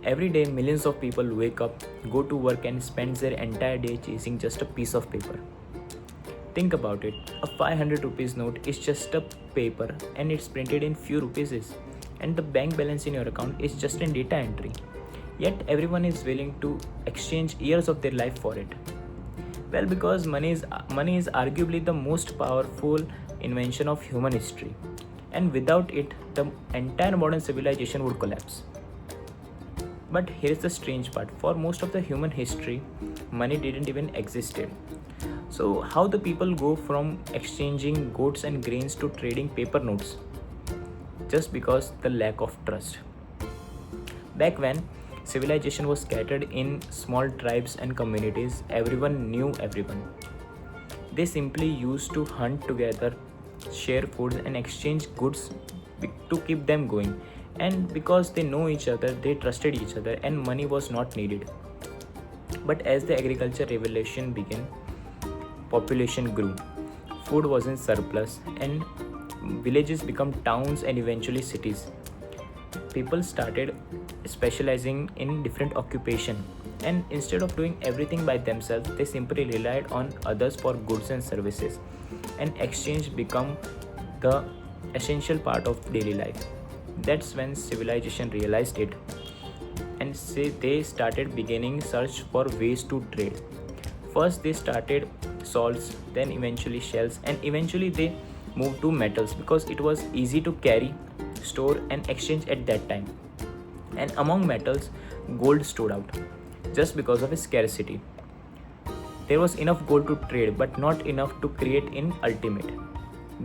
Every day, millions of people wake up, go to work, and spend their entire day chasing just a piece of paper. Think about it, a 500 rupees note is just a paper and it's printed in few rupees, and the bank balance in your account is just a data entry. Yet everyone is willing to exchange years of their life for it. Well, because money is arguably the most powerful invention of human history, and without it, the entire modern civilization would collapse. But here's the strange part: for most of the human history, money didn't even existed. So how the people go from exchanging goats and grains to trading paper notes? Just because the lack of trust. Back when civilization was scattered in small tribes and communities, everyone knew everyone. They simply used to hunt together, share food, and exchange goods to keep them going. And because they know each other, they trusted each other, and money was not needed. But as the agriculture revolution began, population grew, food was in surplus, and villages become towns and eventually cities. People started specializing in different occupation, and instead of doing everything by themselves, they simply relied on others for goods and services, and exchange become the essential part of daily life. That's when civilization realized it, and they started beginning search for ways to trade. First they started salts, then eventually shells, and eventually they moved to metals because it was easy to carry, store, and exchange at that time. And among metals, gold stood out just because of its scarcity. There was enough gold to trade, but not enough to create in ultimate.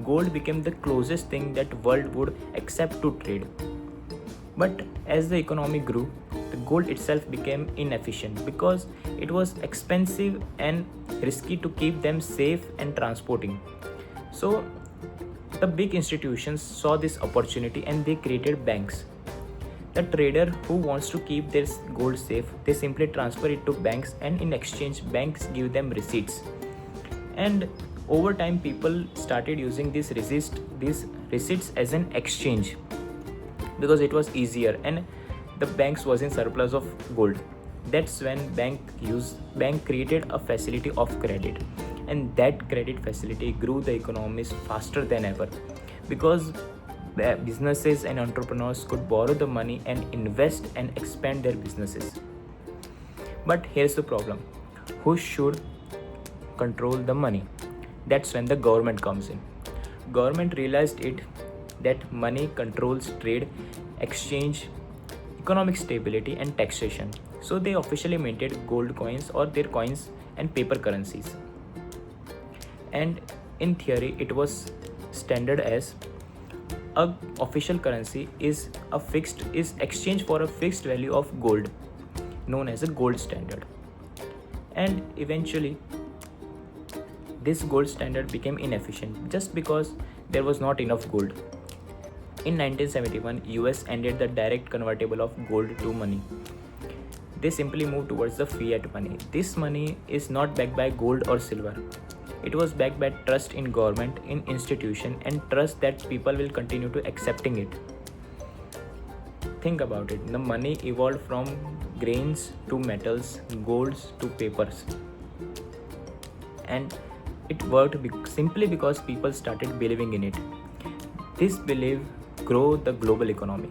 Gold became the closest thing that world would accept to trade. But as the economy grew, the gold itself became inefficient because it was expensive and risky to keep them safe and transporting. So the big institutions saw this opportunity and they created banks. The trader who wants to keep their gold safe, they simply transfer it to banks, and in exchange banks give them receipts. And over time people started using these receipts as an exchange because it was easier and the banks was in surplus of gold. That's when bank created a facility of credit, and that credit facility grew the economies faster than ever because businesses and entrepreneurs could borrow the money and invest and expand their businesses. But here's the problem: who should control the money? That's when the government comes in. Government realized it that money controls trade, exchange, economic stability, and taxation. So they officially minted gold coins or their coins and paper currencies. And in theory, it was standard as a official currency is exchange for a fixed value of gold, known as a gold standard. And eventually, this gold standard became inefficient just because there was not enough gold. In 1971, US ended the direct convertible of gold to money. They simply moved towards the fiat money. This money is not backed by gold or silver. It was backed by trust in government, in institution, and trust that people will continue to accepting it. Think about it. The money evolved from grains to metals, golds to papers. And it worked simply because people started believing in it. This belief grew the global economy.